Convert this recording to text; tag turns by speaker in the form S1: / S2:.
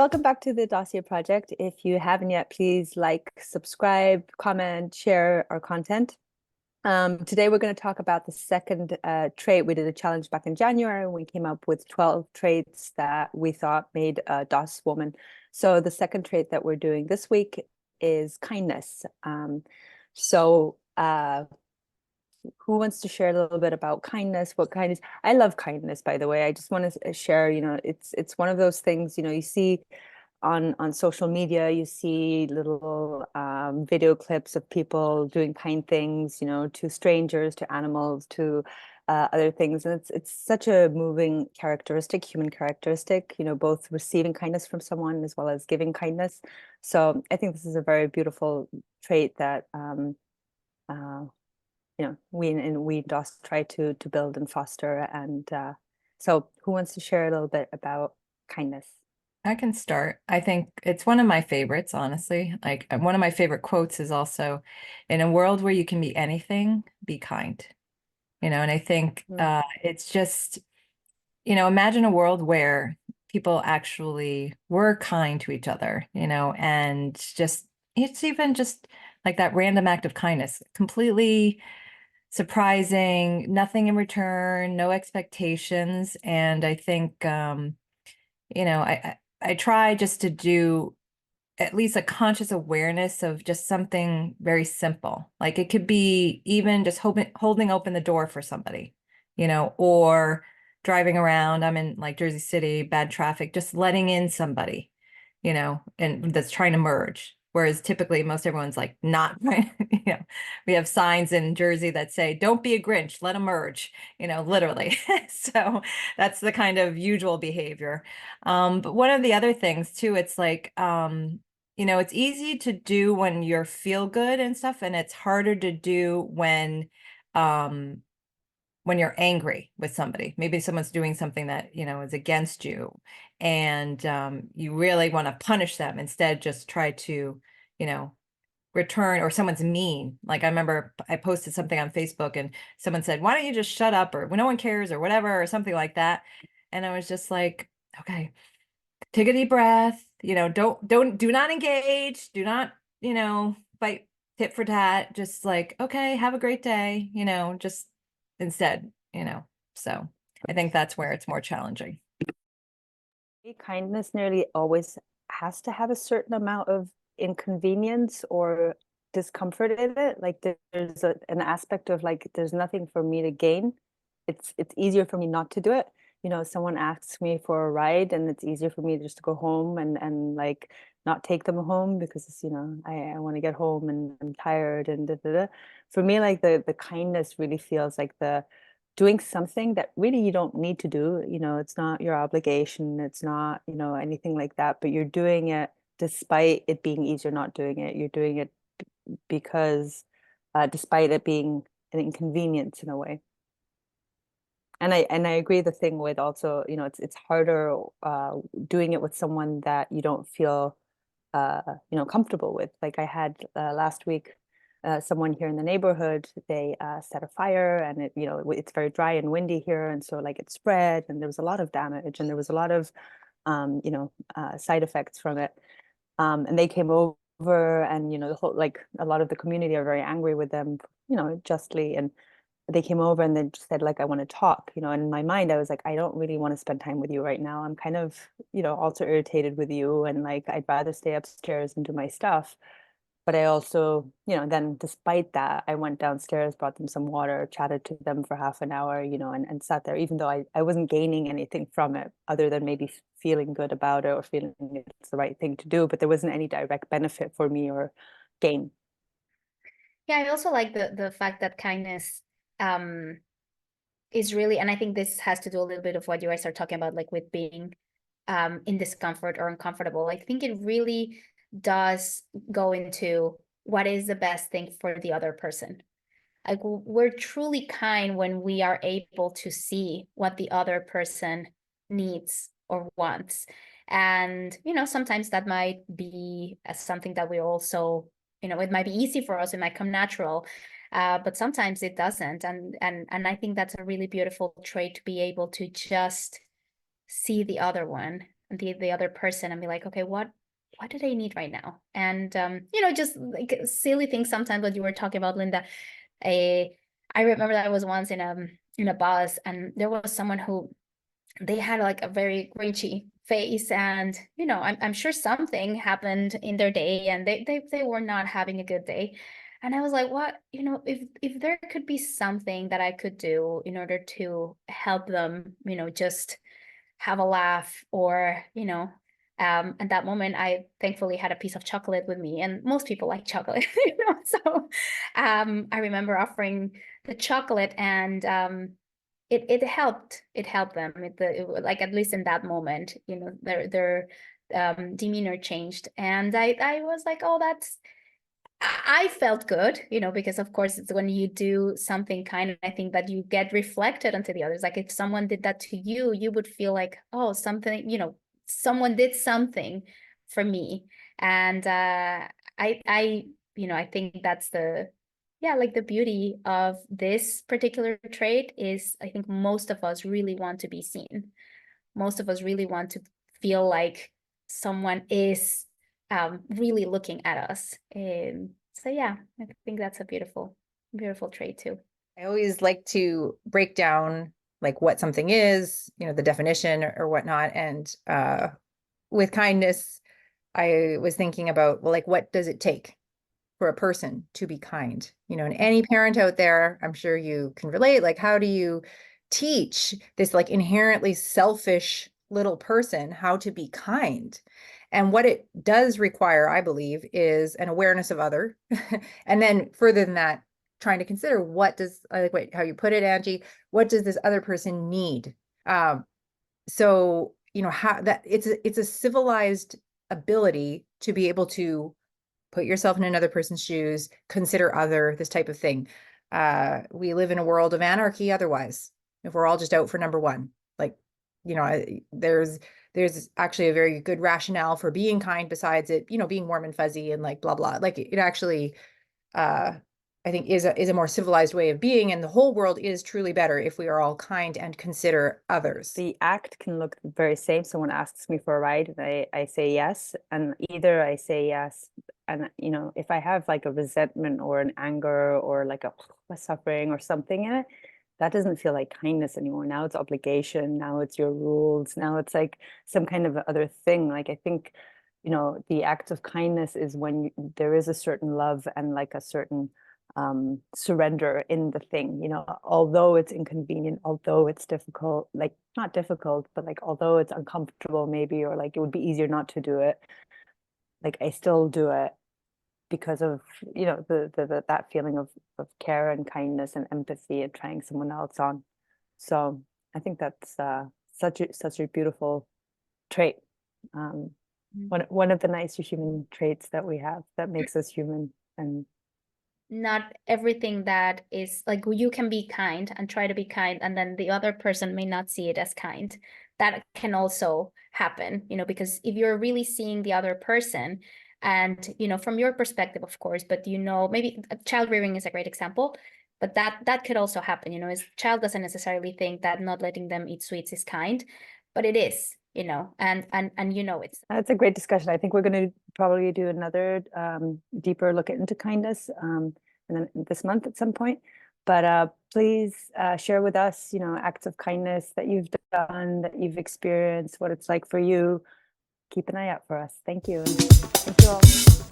S1: welcome back to the Dossier Project. If you haven't yet, please like, subscribe, comment, share our content. Today we're going to talk about the second trait. We did a challenge back in January and we came up with 12 traits that we thought made a DOS woman. So the second trait that we're doing this week is kindness. So who wants to share a little bit about kindness? What kindness? I love kindness, by the way. I just want to share, it's one of those things, you see on social media, you see little video clips of people doing kind things, to strangers, to animals, to other things. And it's such a moving characteristic, human characteristic, both receiving kindness from someone as well as giving kindness. So I think this is a very beautiful trait that we DOS try to build and foster. And so who wants to share a little bit about kindness?
S2: I can start. I think it's one of my favorites, honestly. Like one of my favorite quotes is also, in a world where you can be anything, be kind. And I think it's just, imagine a world where people actually were kind to each other, and just, it's even just like that random act of kindness, completely surprising, nothing in return, no expectations. And I think, I try just to do at least a conscious awareness of just something very simple. Like it could be even just holding open the door for somebody, or driving around. I'm in like Jersey City, bad traffic, just letting in somebody, and that's trying to merge. Whereas typically most everyone's like not, we have signs in Jersey that say, don't be a Grinch, let them merge, literally. So that's the kind of usual behavior. But one of the other things too, it's like, it's easy to do when you're feel good and stuff, and it's harder to do when you're angry with somebody. Maybe someone's doing something that, is against you, and you really want to punish them instead, just try to, return, or someone's mean. Like I remember I posted something on Facebook and someone said, why don't you just shut up, or when no one cares, or whatever, or something like that. And I was just like, okay, take a deep breath, do not engage, do not, fight tit for tat, just like, okay, have a great day, just instead, so I think that's where it's more challenging.
S1: Kindness nearly always has to have a certain amount of inconvenience or discomfort in it. Like there's an aspect of like there's nothing for me to gain. It's easier for me not to do it. Someone asks me for a ride and it's easier for me just to go home and like not take them home because I want to get home and I'm tired and da, da, da. For me, like the kindness really feels like the doing something that really you don't need to do. It's not your obligation, it's not anything like that, but you're doing it despite it being easier not doing it. You're doing it because despite it being an inconvenience in a way. And I agree the thing with also, it's harder doing it with someone that you don't feel comfortable with. Like I had last week, someone here in the neighborhood, they set a fire and it's very dry and windy here. And so like it spread and there was a lot of damage and there was a lot of, side effects from it. And they came over and, the whole, like a lot of the community are very angry with them, justly. And they came over and then just said like, I want to talk, and in my mind, I was like, I don't really want to spend time with you right now. I'm kind of, also irritated with you. And like, I'd rather stay upstairs and do my stuff. But I also, then despite that, I went downstairs, brought them some water, chatted to them for half an hour, and sat there, even though I wasn't gaining anything from it other than maybe feeling good about it or feeling it's the right thing to do. But there wasn't any direct benefit for me or gain.
S3: Yeah, I also like the fact that kindness is really, and I think this has to do a little bit of what you guys are talking about, like with being in discomfort or uncomfortable. I think it really does go into what is the best thing for the other person. Like we're truly kind when we are able to see what the other person needs or wants. And, sometimes that might be something that we also, it might be easy for us, it might come natural, but sometimes it doesn't. And I think that's a really beautiful trait, to be able to just see the other one the other person and be like, okay, what do they need right now? And just like silly things sometimes. What you were talking about, Linda, I remember that I was once in a bus, and there was someone who, they had like a very grinchy face, and I'm sure something happened in their day, and they were not having a good day. And I was like, what, if there could be something that I could do in order to help them, just have a laugh, or at that moment I thankfully had a piece of chocolate with me, and most people like chocolate. So I remember offering the chocolate, and it helped them. Like, at least in that moment, their demeanor changed, and I was like, oh, I felt good, because of course it's when you do something kind, and I think that you get reflected onto the others. Like, if someone did that to you, you would feel like, oh, something, someone did something for me. And I think that's like the beauty of this particular trait is, I think most of us really want to be seen. Most of us really want to feel like someone is really looking at us. So yeah, I think that's a beautiful, beautiful trait too.
S4: I always like to break down like what something is, the definition or whatnot. And with kindness, I was thinking about, well, like, what does it take for a person to be kind? And any parent out there, I'm sure you can relate, like, how do you teach this like inherently selfish little person how to be kind? And what it does require, I believe, is an awareness of other. And then further than that, trying to consider, what does, I like how you put it, Angie, what does this other person need? So, how that it's a civilized ability to be able to put yourself in another person's shoes, consider other, this type of thing. We live in a world of anarchy otherwise, if we're all just out for number one. Like, there's actually a very good rationale for being kind besides it, being warm and fuzzy and like blah blah. Like, it actually I think is a more civilized way of being, and the whole world is truly better if we are all kind and consider others.
S1: The act can look very same. Someone asks me for a ride, and I say yes, and either I say yes, and if I have like a resentment or an anger or like a suffering or something in it, that doesn't feel like kindness anymore. Now it's obligation. Now it's your rules. Now it's like some kind of other thing. Like, I think, the act of kindness is when there is a certain love and like a certain surrender in the thing, although it's inconvenient, although it's difficult, like not difficult, but like although it's uncomfortable maybe, or like it would be easier not to do it, like I still do it because of that feeling of care and kindness and empathy and trying someone else on. So I think that's such a beautiful trait. One of the nicer human traits that we have that makes us human. And
S3: not everything that is like, you can be kind and try to be kind, and then the other person may not see it as kind. That can also happen, because if you're really seeing the other person, and from your perspective, of course, but maybe child rearing is a great example, but that could also happen. As child doesn't necessarily think that not letting them eat sweets is kind, but it is. And it's
S1: that's a great discussion. I think we're going to probably do another deeper look into kindness and then this month at some point. But please share with us, acts of kindness that you've done, that you've experienced, what it's like for you. Keep an eye out for us. Thank you. Thank you all.